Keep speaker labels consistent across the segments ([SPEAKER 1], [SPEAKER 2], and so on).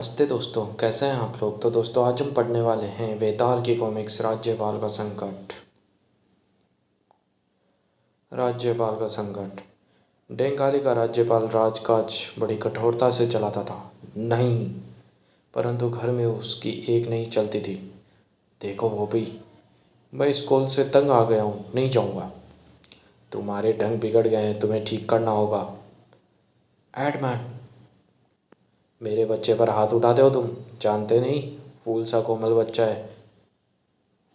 [SPEAKER 1] नमस्ते दोस्तों, कैसे हैं आप लोग। तो दोस्तों, आज हम पढ़ने वाले हैं वेताल की कॉमिक्स राज्यपाल का संकट। राज्यपाल का संकट। डेंगाली का राज्यपाल राजकाज बड़ी कठोरता से चलाता था। नहीं, परंतु घर में उसकी एक नहीं चलती थी। देखो वो भी, मैं स्कूल से तंग आ गया हूँ, नहीं जाऊँगा। तुम्हारे ढंग बिगड़ गए हैं, तुम्हें ठीक करना होगा। एडमैन, मेरे बच्चे पर हाथ उठाते हो तुम। जानते नहीं, फूल सा कोमल बच्चा है।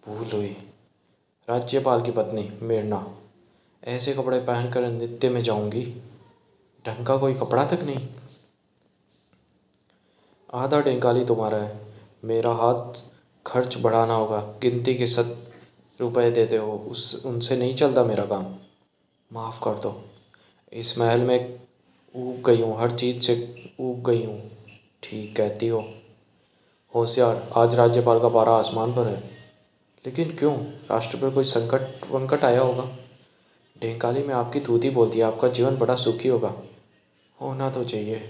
[SPEAKER 1] भूल हुई। राज्यपाल की पत्नी मेरना, ऐसे कपड़े पहनकर नृत्य में जाऊंगी। ढंग का कोई कपड़ा तक नहीं। आधा डेंगाली तुम्हारा है, मेरा हाथ खर्च बढ़ाना होगा। गिनती के 100 रुपए देते हो, उस उनसे नहीं चलता मेरा काम। माफ़ कर दो, इस महल में ऊब गई हूँ, हर चीज़ से ऊब गई हूँ। ठीक कहती हो। होशियार, आज राज्यपाल का पारा आसमान पर है। लेकिन क्यों? राष्ट्र पर कोई संकट वंकट आया होगा। डेंकाली में आपकी तूती बोलती है आपका जीवन बड़ा सुखी होगा। होना तो चाहिए।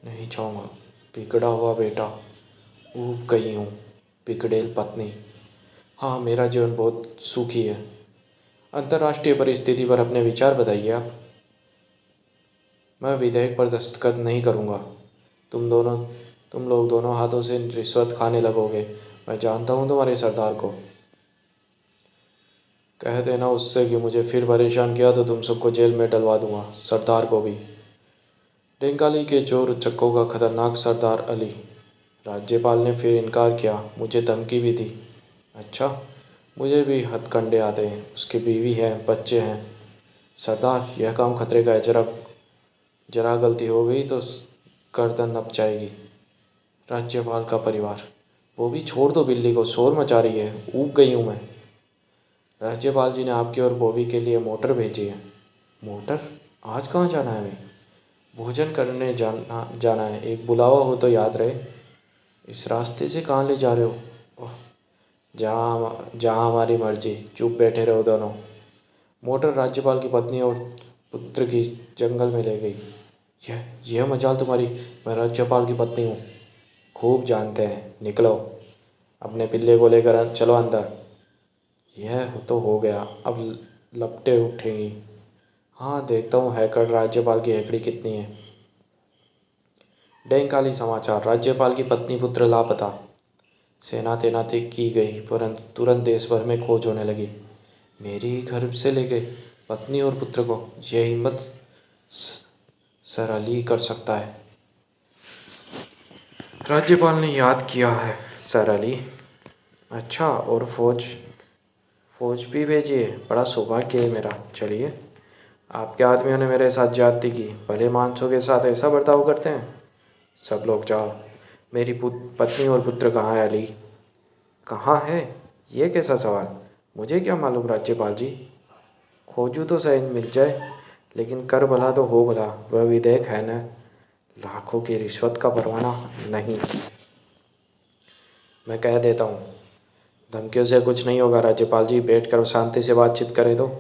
[SPEAKER 1] नहीं चाहूँगा। बिगड़ा हुआ बेटा, ऊब गई हूँ। बिगड़ेल पत्नी, हाँ मेरा जीवन बहुत सुखी है। अंतर्राष्ट्रीय परिस्थिति पर अपने विचार बताइए आप। मैं विधेयक पर दस्तखत नहीं करूँगा। तुम तुम लोग दोनों हाथों से रिश्वत खाने लगोगे। मैं जानता हूँ तुम्हारे सरदार को। कह देना उससे कि मुझे फिर परेशान किया तो तुम सबको जेल में डलवा दूंगा, सरदार को भी। डेंगाली के चोर उचक्कों का खतरनाक सरदार अली। राज्यपाल ने फिर इनकार किया, मुझे धमकी भी दी। अच्छा, मुझे भी हथकंडे आते हैं, उसकी बीवी है, बच्चे हैं। सरदार, यह काम खतरे का है। जरा जरा गलती हो गई तो गर्दन नप जाएगी। राज्यपाल का परिवार, वो भी छोड़ दो, बिल्ली को शोर मचा रही है, ऊब गई हूँ मैं। राज्यपाल जी ने आपकी और बॉबी के लिए मोटर भेजी है। मोटर? आज कहाँ जाना है हमें? भोजन करने जाना है, एक बुलावा हो तो याद रहे। इस रास्ते से कहाँ ले जा रहे हो? ओह, जहाँ जहाँ हमारी मर्जी, चुप बैठे रहो दोनों। मोटर राज्यपाल की पत्नी और पुत्र की जंगल में ले गई। यह मजाल तुम्हारी, मैं राज्यपाल की पत्नी हूँ। खूब जानते हैं, निकलो। अपने पिल्ले को लेकर चलो अंदर। यह तो हो गया, अब लपटें उठेंगी। हाँ, देखता हूँ हैकर राज्यपाल की हेकड़ी कितनी है। डेंकाली समाचार, राज्यपाल की पत्नी पुत्र लापता। सेना तैनाती की गई, परंतु तुरंत देश भर में खोज होने लगी। मेरी ही घर से ले गए, पत्नी और पुत्र को। यह हिम्मत सर अली कर सकता है। राज्यपाल ने याद किया है, सर अली। अच्छा, और फौज फौज भी भेजी है, बड़ा सौभाग्य है मेरा। चलिए, आपके आदमियों ने मेरे साथ ज्यादती की, भले मानसों के साथ ऐसा बर्ताव करते हैं। सब लोग जाओ। मेरी पत्नी और पुत्र कहाँ है अली? कहाँ है? ये कैसा सवाल? मुझे क्या मालूम राज्यपाल जी। खोजू तो सही मिल जाए, लेकिन कर भला तो हो भला, वह विधेयक है न। लाखों की रिश्वत का परवाना नहीं। मैं कह देता हूँ, धमकियों से कुछ नहीं होगा राज्यपाल जी, बैठ कर शांति से बातचीत करें तो।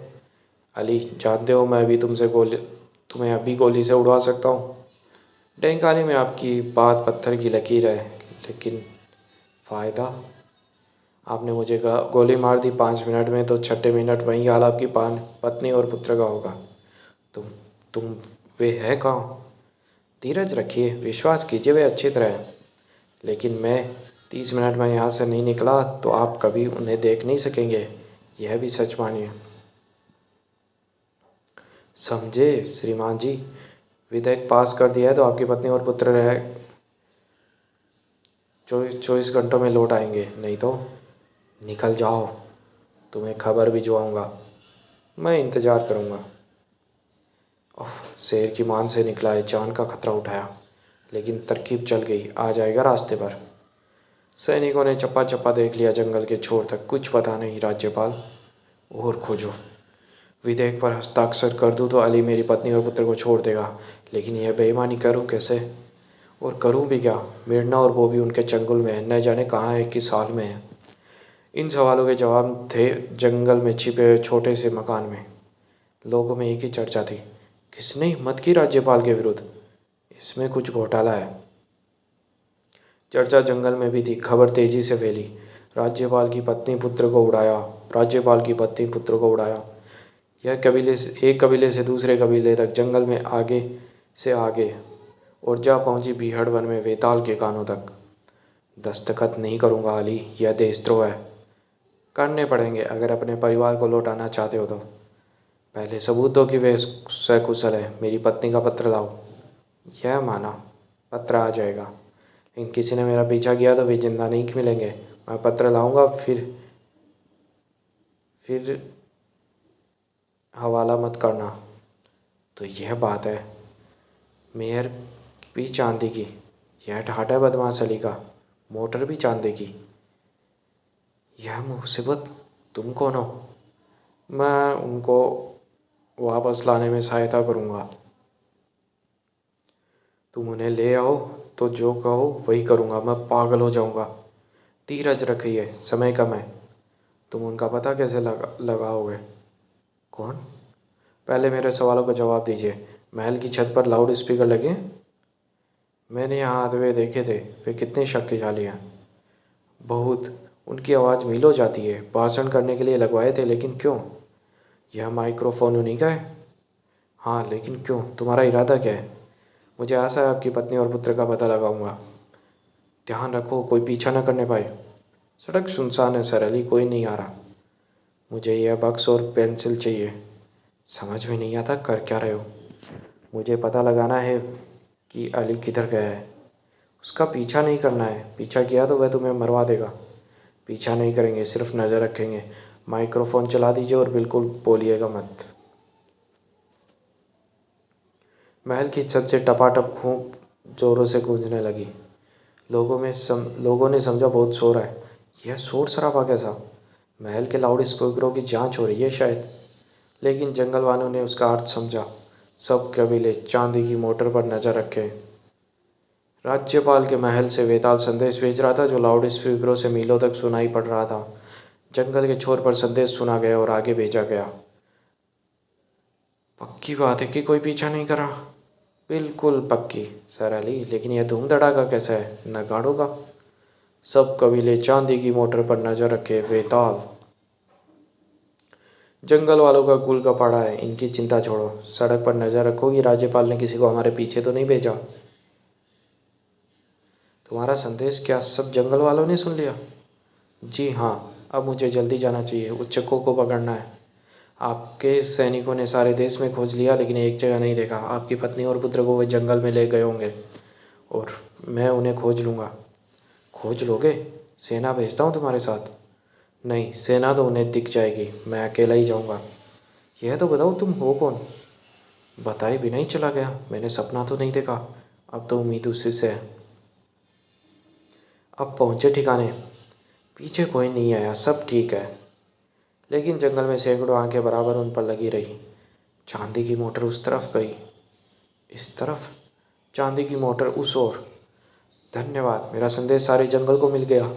[SPEAKER 1] अली, जानते हो मैं अभी तुम्हें अभी गोली से उड़वा सकता हूँ। डेंकाली में आपकी बात पत्थर की लकीर है, लेकिन फ़ायदा? आपने मुझे गोली मार दी 5 मिनट में, तो छठे मिनट वही हाल आपकी पत्नी और पुत्र का होगा। तुम तुम वे है कहाँ? धीरज रखिए, विश्वास कीजिए, वे अच्छी तरह है। लेकिन मैं 30 मिनट में यहाँ से नहीं निकला तो आप कभी उन्हें देख नहीं सकेंगे, यह भी सच मानिए। समझे श्रीमान जी, विधेयक पास कर दिया है तो आपकी पत्नी और पुत्र रह 24 घंटों में लौट आएंगे, नहीं तो निकल जाओ। तुम्हें खबर भिजवाऊंगा। मैं इंतज़ार करूंगा। ओह, शेर की मान से निकला है, जान का खतरा उठाया, लेकिन तरकीब चल गई, आ जाएगा रास्ते पर। सैनिकों ने चप्पा चप्पा देख लिया, जंगल के छोर तक कुछ पता नहीं। राज्यपाल, और खोजो। विधेयक पर हस्ताक्षर कर दूं तो अली मेरी पत्नी और पुत्र को छोड़ देगा, लेकिन यह बेईमानी करूं कैसे? और करूं भी क्या? मिर्ना और वो भी उनके चंगुल में है, न जाने कहाँ है, किस हाल में है। इन सवालों के जवाब थे जंगल में छिपे हुए छोटे से मकान में। लोगों में एक ही चर्चा थी, किसने हिम्मत की राज्यपाल के विरुद्ध? इसमें कुछ घोटाला है। चर्चा जंगल में भी थी। खबर तेजी से फैली। राज्यपाल की पत्नी पुत्र को उड़ाया। राज्यपाल की पत्नी पुत्र को उड़ाया। यह कबीले से एक कबीले से दूसरे कबीले तक, जंगल में आगे से आगे, और जा पहुंची बीहड़ वन में वेताल के कानों तक। दस्तखत नहीं करूंगा अली, यह देशद्रोह है। करने पड़ेंगे अगर अपने परिवार को लौटाना चाहते हो तो। पहले सबूत दो कि वे सकुशल है। मेरी पत्नी का पत्र लाओ। यह माना। पत्र आ जाएगा, लेकिन किसी ने मेरा पीछा किया तो वे जिंदा नहीं मिलेंगे। मैं पत्र लाऊंगा, फिर हवाला मत करना। तो यह बात है। मेयर भी चांदी की। यह ठाट है बदमाश अली का। मोटर भी चांदी की। यह मुसीबत। तुम कौन हो? मैं उनको वापस लाने में सहायता करूंगा। तुम उन्हें ले आओ तो जो कहो वही करूंगा। मैं पागल हो जाऊंगा। धीरज रखिए, समय कम है। तुम उनका पता कैसे लगाओगे? कौन? पहले मेरे सवालों का जवाब दीजिए। महल की छत पर लाउड स्पीकर लगे हैं? मैंने यहाँ आते हुए देखे थे। वे कितने शक्तिशाली हैं। बहुत। उनकी आवाज़ मीलों जाती है। भाषण करने के लिए लगवाए थे, लेकिन क्यों? यह माइक्रोफोन उन्हीं का है? हाँ, लेकिन क्यों? तुम्हारा इरादा क्या है? मुझे आशा है आपकी पत्नी और पुत्र का पता लगाऊंगा। ध्यान रखो कोई पीछा न करने पाए। सड़क सुनसान है सर अली, कोई नहीं आ रहा। मुझे यह बक्स और पेंसिल चाहिए। समझ में नहीं आता कर क्या रहे हो। मुझे पता लगाना है कि अली किधर गया है। उसका पीछा नहीं करना है। पीछा किया तो वह तुम्हें मरवा देगा। पीछा नहीं करेंगे, सिर्फ नज़र रखेंगे। माइक्रोफोन चला दीजिए और बिल्कुल बोलिएगा मत। महल की छत से टपाटप खूब जोरों से गूंजने लगी। लोगों ने समझा बहुत शोर है। यह शोर शराबा कैसा? महल के लाउड स्पीकरों की जांच हो रही है शायद। लेकिन जंगल वालों ने उसका अर्थ समझा। सब कबीले चांदी की मोटर पर नजर रखे। राज्यपाल के महल से वेताल संदेश भेज रहा था, जो लाउड स्पीकरों से मीलों तक सुनाई पड़ रहा था। जंगल के छोर पर संदेश सुना गया और आगे भेजा गया। पक्की बात है कि कोई पीछा नहीं कर रहा? बिल्कुल पक्की सर अली, लेकिन यह धूम धड़ाका कैसा है? न गाड़ों का। सब कबीले चांदी की मोटर पर नजर रखे। वेताल जंगल वालों का कुल का पड़ा है। इनकी चिंता छोड़ो। सड़क पर नजर रखो कि राज्यपाल ने किसी को हमारे पीछे तो नहीं भेजा। तुम्हारा संदेश क्या सब जंगल वालों ने सुन लिया? जी हाँ। अब मुझे जल्दी जाना चाहिए। उस चक्कों को पकड़ना है। आपके सैनिकों ने सारे देश में खोज लिया, लेकिन एक जगह नहीं देखा। आपकी पत्नी और पुत्र को वे जंगल में ले गए होंगे, और मैं उन्हें खोज लूँगा। खोज लोगे? सेना भेजता हूँ तुम्हारे साथ। नहीं, सेना तो उन्हें दिख जाएगी। मैं अकेला ही जाऊँगा। यह तो बताओ तुम हो कौन? बताए बिना ही चला गया। मैंने सपना तो नहीं देखा। अब तो उम्मीद उसी से है। अब पहुँचे ठिकाने। पीछे कोई नहीं आया, सब ठीक है। लेकिन जंगल में सैकड़ों आंखें बराबर उन पर लगी रही। चांदी की मोटर उस तरफ गई। इस तरफ। चांदी की मोटर उस ओर। धन्यवाद, मेरा संदेश सारे जंगल को मिल गया।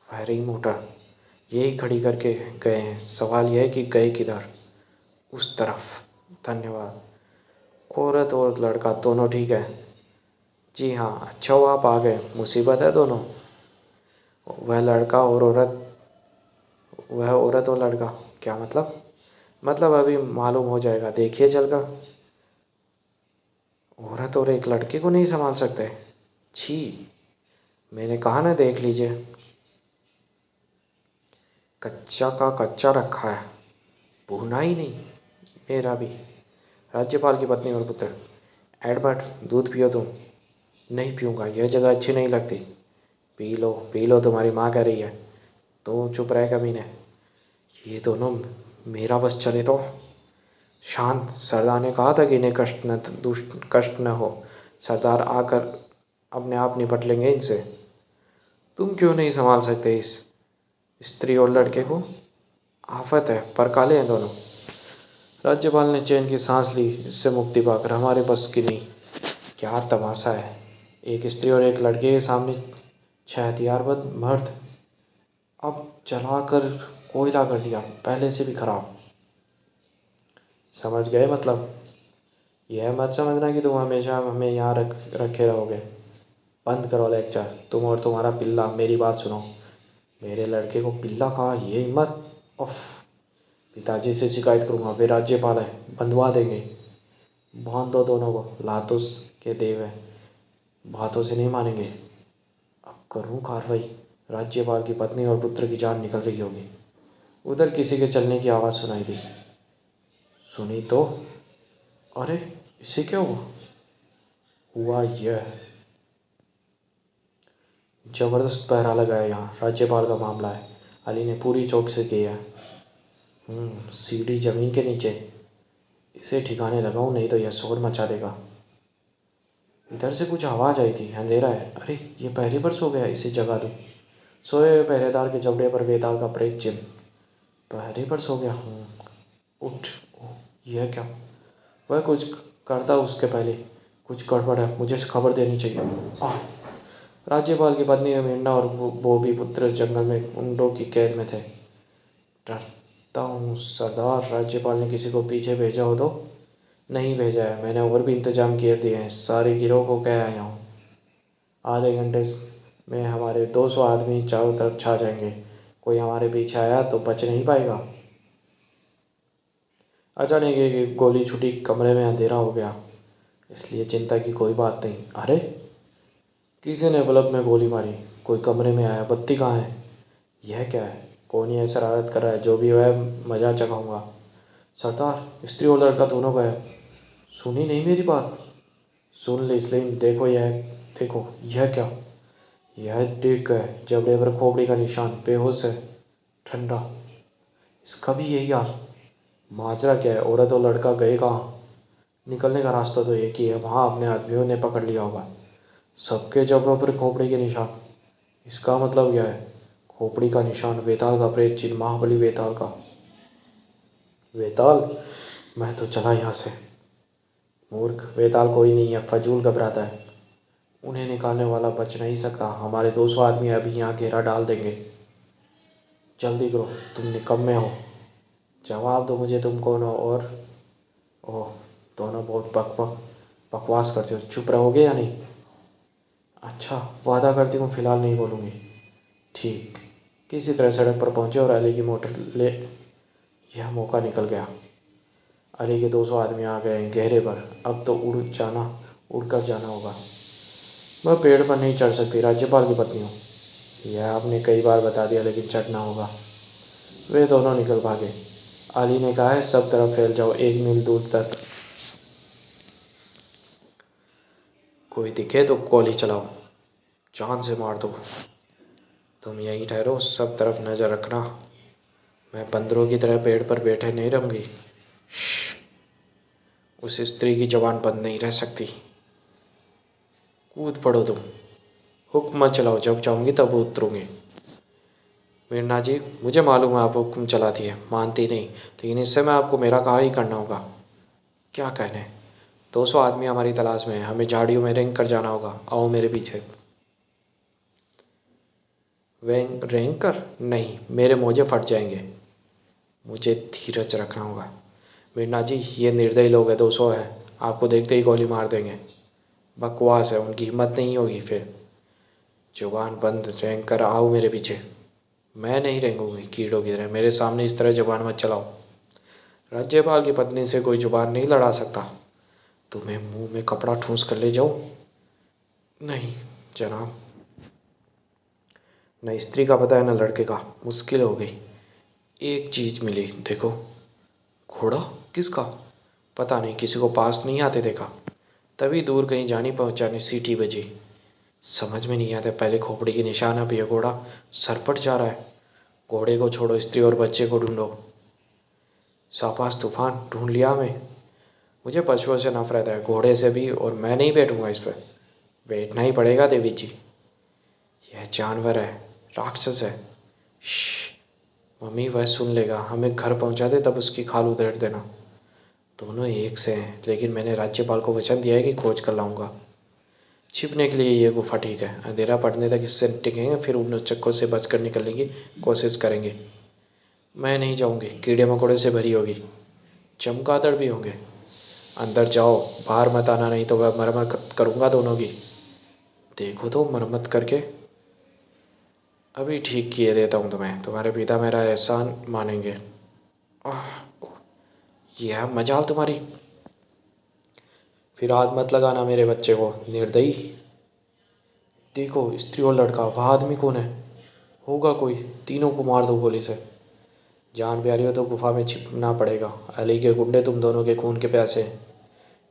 [SPEAKER 1] फायरिंग मोटर यही खड़ी करके गए हैं। सवाल यह है कि गए किधर? उस तरफ। धन्यवाद। औरत और लड़का दोनों ठीक है? जी हाँ। अच्छा हुआ आप आ गए। मुसीबत है दोनों। वह लड़का और औरत वह औरत और लड़का क्या मतलब? मतलब अभी मालूम हो जाएगा, देखिए चलकर। औरत और एक लड़के को नहीं संभाल सकते? छी। मैंने कहा ना, देख लीजिए। कच्चा का कच्चा रखा है, भूना ही नहीं। मेरा भी। राज्यपाल की पत्नी और पुत्र। एडवर्ड, दूध पियो तुम। नहीं पीऊँगा, यह जगह अच्छी नहीं लगती। पी लो पी लो, तुम्हारी माँ कह रही है। तो चुप रहे कमीने। ये दोनों मेरा बस चले तो। शांत। सरदार ने कहा था कि इन्हें कष्ट न हो। सरदार आकर अपने आप निपट लेंगे इनसे। तुम क्यों नहीं संभाल सकते इस स्त्री और लड़के को? आफत है, पर काले हैं दोनों। राज्यपाल ने चैन की सांस ली। इससे मुक्ति पाकर हमारे बस की नहीं। क्या तमाशा है। एक स्त्री और एक लड़के के सामने 6 हथियारबंद मर्द। अब जलाकर कोयला कर दिया, पहले से भी खराब। समझ गए मतलब? यह मत समझना कि तुम हमेशा हमें यहाँ रखे रहोगे। बंद करो लेक्चर, तुम और तुम्हारा पिल्ला, मेरी बात सुनो। मेरे लड़के को पिल्ला कहा, ये हिम्मत। उफ, पिताजी से शिकायत करूँगा, वे राज्यपाल हैं, बंधवा देंगे। बांध दो दोनों को, लातों के देव हैं, बातों से नहीं मानेंगे। अब करूँ कार्रवाई, राज्यपाल की पत्नी और पुत्र की जान निकल रही होगी। उधर किसी के चलने की आवाज़ सुनाई दी। सुनी तो, अरे इसे क्या हुआ? हुआ यह, जबरदस्त पहरा लगाया यहाँ, राज्यपाल का मामला है। अली ने पूरी चौकसी की है। सीढ़ी जमीन के नीचे, इसे ठिकाने लगाऊं, नहीं तो यह शोर मचा देगा। इधर से कुछ आवाज़ आई थी, अंधेरा है। अरे ये पहरे पर सो गया, इसे जगा दूं। सोए हुए पहरेदार के जबड़े पर वेताल का प्रेत चिन्ह। पहरे पर सो गया। उठ। ओह, यह क्या? वह कुछ करता उसके पहले, कुछ गड़बड़ है, मुझे खबर देनी चाहिए। राज्यपाल की पत्नी मीना और बोबी पुत्र जंगल में उंडों की कैद में थे। डरता हूँ सरदार, राज्यपाल ने किसी को पीछे भेजा हो तो? नहीं भेजा है, मैंने और भी इंतजाम किए दिए हैं, सारे गिरोह को कह आया हूँ। आधे घंटे में हमारे 200 आदमी चारों तरफ छा जाएंगे। कोई हमारे पीछे आया तो बच नहीं पाएगा। अचानक एक गोली छूटी, कमरे में अंधेरा हो गया, इसलिए चिंता की कोई बात नहीं। अरे किसी ने बल्ब में गोली मारी, कोई कमरे में आया, बत्ती कहाँ है? यह क्या है? कौन ये शरारत कर रहा है? जो भी वह मजा चखाऊंगा। सरदार, स्त्री और लड़का दोनों गए। सुनी नहीं मेरी बात? सुन ले इसलिए, देखो यह, देखो यह क्या? यह डिग गए, जबड़े पर खोपड़ी का निशान, बेहोश है, ठंडा। इसका भी यही हाल। माजरा क्या है? औरत और लड़का गए कहाँ? निकलने का रास्ता तो एक ही है, वहाँ अपने आदमियों ने पकड़ लिया होगा। सबके जबड़ों पर खोपड़ी के निशान, इसका मतलब क्या है? खोपड़ी का निशान, वेताल का प्रेत चिन्ह, महाबली वेताल का। वेताल? मैं तो चला यहाँ से। मूर्ख, वेताल कोई नहीं है, फजूल घबराता है। उन्हें निकालने वाला बच नहीं सकता। हमारे 200 आदमी अभी यहाँ घेरा डाल देंगे। जल्दी करो, तुम निकम्मे हो। जवाब दो मुझे, तुम कौन हो? और ओह, दोनों बहुत बकवास करते हो। चुप रहोगे या नहीं? अच्छा, वादा करती हूँ फिलहाल नहीं बोलूँगी। ठीक। किसी तरह सड़क पर पहुँचे और अली की मोटर ले। यह मौका निकल गया। अली के 200 आदमी आ गए हैं गहरे पर। अब तो उड़कर जाना होगा। वह पेड़ पर नहीं चढ़ सकती, राज्यपाल की पत्नी हूँ, यह आपने कई बार बता दिया, लेकिन चढ़ना होगा। वे दोनों निकल भागे। अली ने कहा है, सब तरफ फैल जाओ, 1 मील दूर तक। कोई दिखे तो गोली चलाओ, जान से मार दो। तुम यहीं ठहरो, सब तरफ नज़र रखना। मैं बंदरों की तरह पेड़ पर बैठे नहीं रहूँगी। उस स्त्री की जबान बंद नहीं रह सकती। कूद पड़ो तुम। हुक्म मत चलाओ, जब चाहूँगी तब उतरूँगी। मीना जी, मुझे मालूम है आप हुक्म चलाती है, मानती नहीं, लेकिन इस समय आपको मेरा कहा ही करना होगा। क्या कहने? 200 आदमी हमारी तलाश में है, हमें झाड़ियों में रेंग कर जाना होगा। आओ मेरे पीछे। रेंग कर? नहीं, मेरे मोजे फट जाएंगे। मुझे धीरज रखना होगा। मीना जी, ये निर्दयी लोग हैं, 200 हैं, आपको देखते ही गोली मार देंगे। बकवास है, उनकी हिम्मत नहीं होगी फिर। जुबान बंद, रेंग कर आओ मेरे पीछे। मैं नहीं रेंगूंगी कीड़ों की तरह, मेरे सामने इस तरह जुबान मत चलाओ। राज्यपाल की पत्नी से कोई जुबान नहीं लड़ा सकता। तुम्हें मुंह में कपड़ा ठूंस कर ले जाऊं? नहीं जनाब। न स्त्री का पता है न लड़के का, मुश्किल हो गई। एक चीज़ मिली, देखो। घोड़ा? किसका? पता नहीं, किसी को पास नहीं आते देखा। तभी दूर कहीं जानी पहचानी सीटी बजी। समझ में नहीं आता, पहले खोपड़ी की निशान, अब यह घोड़ा सरपट जा रहा है। घोड़े को छोड़ो, स्त्री और बच्चे को ढूंढो। शाबाश तूफान, ढूंढ लिया हमें। मुझे पशुओं से नफरत है, घोड़े से भी, और मैं नहीं बैठूंगा इस पर। बैठना ही पड़ेगा देवी जी। यह जानवर है, राक्षस है। मम्मी, वह सुन लेगा, हमें घर पहुंचा दे तब उसकी खाल उधेड़ देना। दोनों एक से हैं, लेकिन मैंने राज्यपाल को वचन दिया है कि खोज कर लाऊंगा। छिपने के लिए ये गुफा ठीक है, अंधेरा पड़ने तक इससे टिकेंगे, फिर उन उचक्कों से बचकर निकलने की कोशिश करेंगे। मैं नहीं जाऊंगी, कीड़े मकोड़े से भरी होगी, चमगादड़ भी होंगे। अंदर जाओ, बाहर मत आना, नहीं तो वह मरम्मत करूंगा दोनों की। देखो तो मरम्मत करके। अभी ठीक किए देता हूँ तुम्हें, तुम्हारे पिता मेरा एहसान मानेंगे। आह, यह मजाल तुम्हारी। फिर हाथ मत लगाना मेरे बच्चे को, निर्दयी। देखो स्त्री और लड़का, वह आदमी कौन है? होगा कोई, तीनों को मार दो गोली से। जान प्यारी हो तो गुफा में छिपना पड़ेगा। अली के गुंडे तुम दोनों के खून के प्यासे हैं।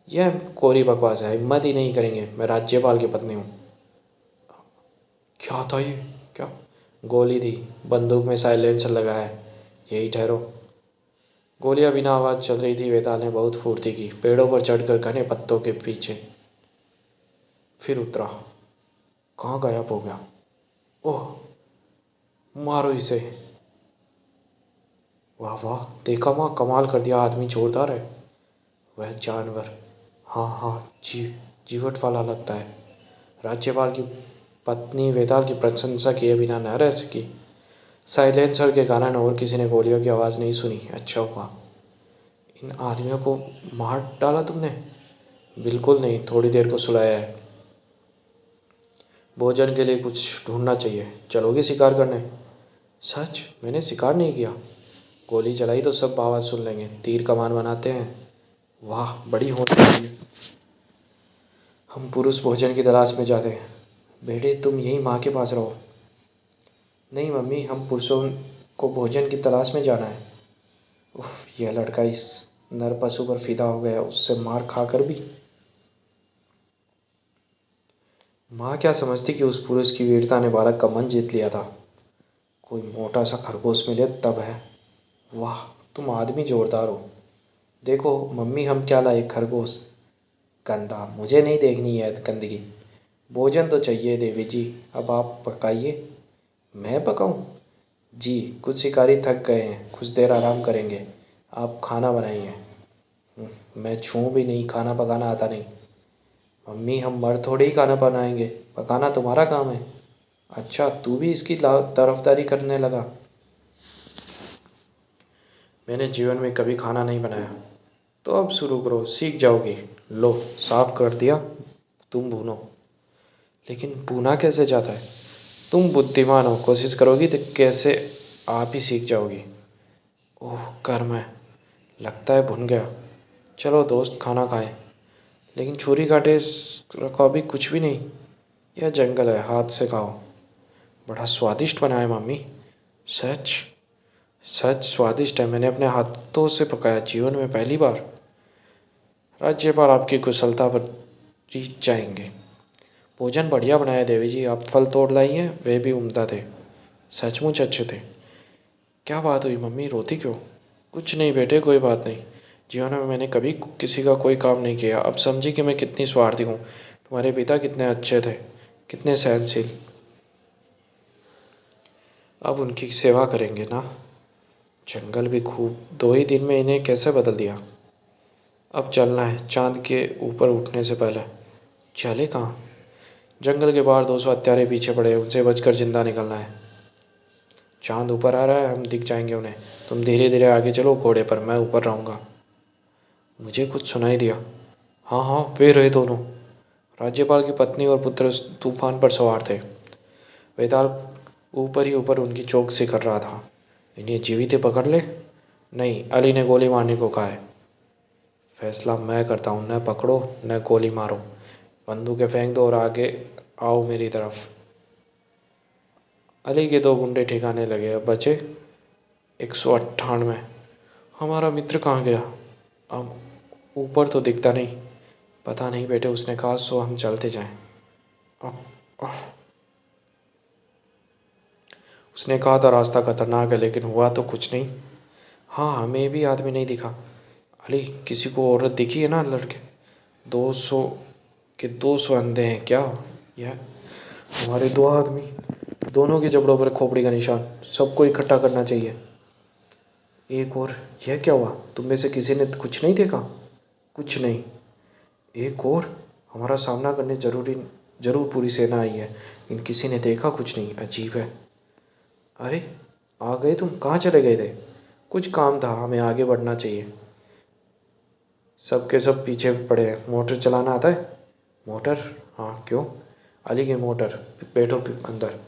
[SPEAKER 1] यह कोरी बकवास है, हिम्मत ही नहीं करेंगे। मैं राज्यपाल की पत्नी हूँ। क्या था ये? क्या? गोली थी, बंदूक में साइलेंसर लगा है, यही ठहरो। गोलियां बिना आवाज़ चल रही थी। वेताल ने बहुत फुर्ती की, पेड़ों पर चढ़कर घने पत्तों के पीछे फिर उतरा। कहाँ गायब हो गया? ओह, मारो इसे। वाह वाह, देखा माँ, कमाल कर दिया, आदमी जोरदार है। वह जानवर, हाँ हाँ, जीवट वाला लगता है। राज्यपाल की पत्नी वेताल की प्रशंसा किए बिना न रह सकी। साइलेंसर के कारण और किसी ने गोलियों की आवाज़ नहीं सुनी। अच्छा हुआ। इन आदमियों को मार डाला तुमने? बिल्कुल नहीं, थोड़ी देर को सुलाया है। भोजन के लिए कुछ ढूंढना चाहिए। चलोगे शिकार करने? सच? मैंने शिकार नहीं किया। गोली चलाई तो सब आवाज़ सुन लेंगे। तीर कमान बनाते हैं। वाह, बड़ी होश है। हम पुरुष भोजन की तलाश में जाते हैं। बेटे तुम यहीं माँ के पास रहो। नहीं मम्मी, हम पुरुषों को भोजन की तलाश में जाना है। उफ, यह लड़का इस नर पशु पर फिदा हो गया, उससे मार खाकर भी। माँ क्या समझती कि उस पुरुष की वीरता ने बालक का मन जीत लिया था। कोई मोटा सा खरगोश मिले तब है। वाह, तुम आदमी जोरदार हो। देखो मम्मी, हम क्या लाए? खरगोश? गंदा, मुझे नहीं देखनी है गंदगी। भोजन तो चाहिए देवी जी, अब आप पकाइए। मैं पकाऊं? जी, कुछ शिकारी थक गए हैं, कुछ देर आराम करेंगे। आप खाना बनाइए। मैं छूँ भी नहीं, खाना पकाना आता नहीं। मम्मी, हम मर्द थोड़ी ही खाना बनाएंगे, पकाना तुम्हारा काम है। अच्छा, तू भी इसकी तरफदारी करने लगा? मैंने जीवन में कभी खाना नहीं बनाया। तो अब शुरू करो, सीख जाओगी। लो, साफ कर दिया, तुम भूनो। लेकिन भुना कैसे जाता है? तुम बुद्धिमान हो, कोशिश करोगी तो कैसे आप ही सीख जाओगी। ओह कर्म है, लगता है भुन गया। चलो दोस्त, खाना खाएं। लेकिन छुरी काटे रखो, अभी कुछ भी नहीं। यह जंगल है, हाथ से खाओ। बड़ा स्वादिष्ट बना है मम्मी। सच? सच स्वादिष्ट है, मैंने अपने हाथों से पकाया, जीवन में पहली बार। राज्यपाल आपकी कुशलता पर जीत जाएंगे। भोजन बढ़िया बनाया देवी जी, आप फल तोड़ लाई हैं, वे भी उम्दा थे। सचमुच अच्छे थे। क्या बात हुई मम्मी, रोती क्यों? कुछ नहीं बेटे, कोई बात नहीं। जीवन में मैंने कभी किसी का कोई काम नहीं किया। अब समझी कि मैं कितनी स्वार्थी हूँ। तुम्हारे पिता कितने अच्छे थे, कितने सहनशील। अब उनकी सेवा करेंगे ना। जंगल भी खूब, 2 ही दिन में इन्हें कैसे बदल दिया। अब चलना है, चांद के ऊपर उठने से पहले। चले कहाँ? जंगल के बाहर 200 हत्यारे पीछे पड़े हैं, उनसे बचकर जिंदा निकलना है। चांद ऊपर आ रहा है, हम दिख जाएंगे उन्हें। तुम धीरे धीरे आगे चलो घोड़े पर, मैं ऊपर रहूँगा। मुझे कुछ सुनाई दिया। हाँ हाँ, वे रहे दोनों। राज्यपाल की पत्नी और पुत्र उस तूफान पर सवार थे। वेताल ऊपर ही ऊपर उनकी चौकसी कर रहा था। इन्हें जीवित ही पकड़ ले? नहीं, अली ने गोली मारने को कहा है। फैसला मैं करता हूँ, न पकड़ो न गोली मारो। बंदूकें फेंक दो और आगे आओ मेरी तरफ। अली के 2 गुंडे ठिकाने लगे। अब बचे 198। हमारा मित्र कहाँ गया? अब ऊपर तो दिखता नहीं। पता नहीं बेटे, उसने कहा सो हम चलते जाएं। अब उसने कहा था रास्ता खतरनाक है, लेकिन हुआ तो कुछ नहीं। हाँ, हमें भी आदमी नहीं दिखा। अली, किसी को औरत दिखी है ना? लड़के 200 के 200 अंधे हैं क्या? यह हमारे 2 आदमी, दोनों के जबड़ों पर खोपड़ी का निशान। सबको इकट्ठा करना चाहिए। एक और। यह क्या हुआ? तुम में से किसी ने कुछ नहीं देखा? कुछ नहीं। एक और। हमारा सामना करने जरूर पूरी सेना आई है, लेकिन किसी ने देखा कुछ नहीं। अजीब है। अरे, आ गए तुम? कहाँ चले गए थे? कुछ काम था, हमें आगे बढ़ना चाहिए। सब के सब पीछे पड़े हैं। मोटर चलाना आता है? मोटर? हाँ, क्यों? अली की मोटर, बैठो अंदर।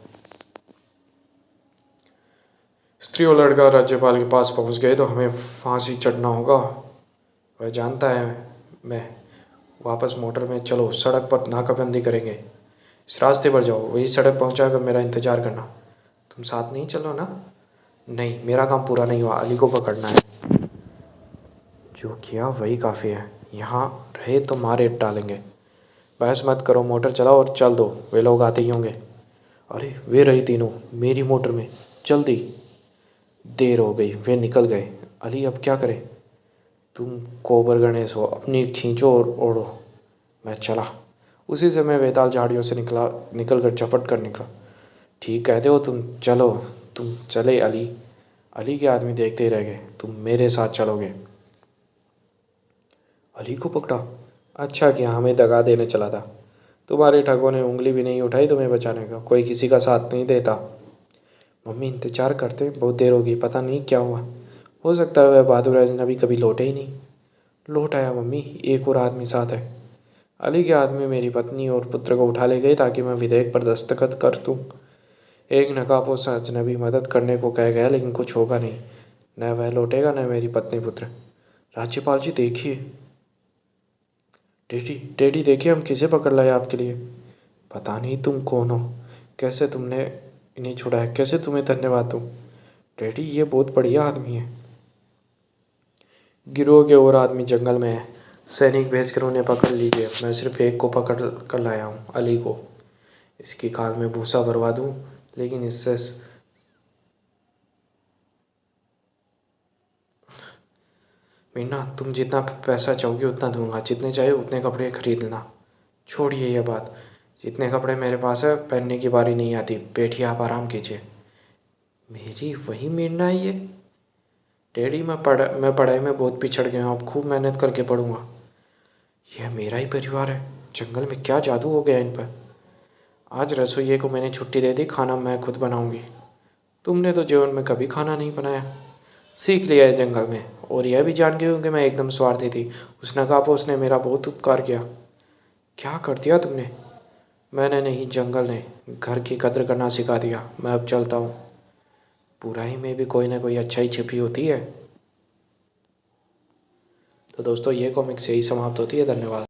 [SPEAKER 1] स्त्री और लड़का राज्यपाल के पास पहुंच गए तो हमें फांसी चढ़ना होगा, वह जानता है। मैं वापस मोटर में चलो, सड़क पर नाकाबंदी करेंगे। इस रास्ते पर जाओ, वही सड़क पहुंचाकर मेरा इंतजार करना। तुम साथ नहीं चलो ना? नहीं, मेरा काम पूरा नहीं हुआ, अली को पकड़ना है। जो किया वही काफ़ी है, यहाँ रहे तो मारे डालेंगे। बहस मत करो, मोटर चलाओ और चल दो, वे लोग आते ही होंगे। अरे वे रही तीनों मेरी मोटर में, जल्दी। देर हो गई, वे निकल गए। अली अब क्या करें? तुम कोबर गणेश हो, अपनी खींचो और ओढ़ो। मैं चला। उसी समय वेताल झाड़ियों से निकल कर झपट कर निकला। ठीक कहते हो तुम, चलो। तुम चले अली। अली के आदमी देखते ही रह गए। तुम मेरे साथ चलोगे? अली को पकड़ा? अच्छा किया, हमें दगा देने चला था। तुम्हारे ठगों ने उंगली भी नहीं उठाई तुम्हें बचाने का, कोई किसी का साथ नहीं देता। मम्मी इंतजार करते, बहुत देर होगी, पता नहीं क्या हुआ। हो सकता है वह बहादुर अजनबी कभी लौटे ही नहीं। लौट आया मम्मी, एक और आदमी साथ है। अली के आदमी मेरी पत्नी और पुत्र को उठा ले गए ताकि मैं विधेयक पर दस्तखत कर दूं। एक नकाबपोश अजनबी मदद करने को कह गया, लेकिन कुछ होगा नहीं। न वह लौटेगा न मेरी पत्नी पुत्र। राज्यपाल जी देखिए। टेडी टेडी देखिए, हम किसे पकड़ लाए आपके लिए। पता नहीं तुम कौन हो, कैसे तुमने इन्हें छुड़ाया, कैसे तुम्हें धन्यवाद दूँ। टेडी ये बहुत बढ़िया आदमी है। गिरोह के और आदमी जंगल में है, सैनिक भेजकर उन्हें पकड़ लीजिए। मैं सिर्फ एक को पकड़ कर लाया हूँ, अली को। इसकी खाल में भूसा भरवा दूँ, लेकिन इससे मीना, तुम जितना पैसा चाहोगे उतना दूंगा, जितने चाहे उतने कपड़े खरीद लेना। छोड़िए यह बात, जितने कपड़े मेरे पास है पहनने की बारी नहीं आती। बैठिए, आप आराम कीजिए। मेरी वही मीना है ये? डैडी मैं पढ़ाई में बहुत पिछड़ गया हूँ, अब खूब मेहनत करके पढ़ूंगा। यह मेरा ही परिवार है, जंगल में क्या जादू हो गया इन पर। आज रसोइये को मैंने छुट्टी दे दी, खाना मैं खुद बनाऊंगी। तुमने तो जीवन में कभी खाना नहीं बनाया, सीख लिया है जंगल में। और यह भी जान गई हूँ कि मैं एकदम स्वार्थी थी। उस नकाबपोश ने मेरा बहुत उपकार किया। क्या कर दिया तुमने? मैंने नहीं, जंगल ने घर की कद्र करना सिखा दिया। मैं अब चलता हूँ। बुराई में भी कोई ना कोई अच्छाई छिपी होती है। तो दोस्तों ये कॉमिक्स यही समाप्त होती है। धन्यवाद।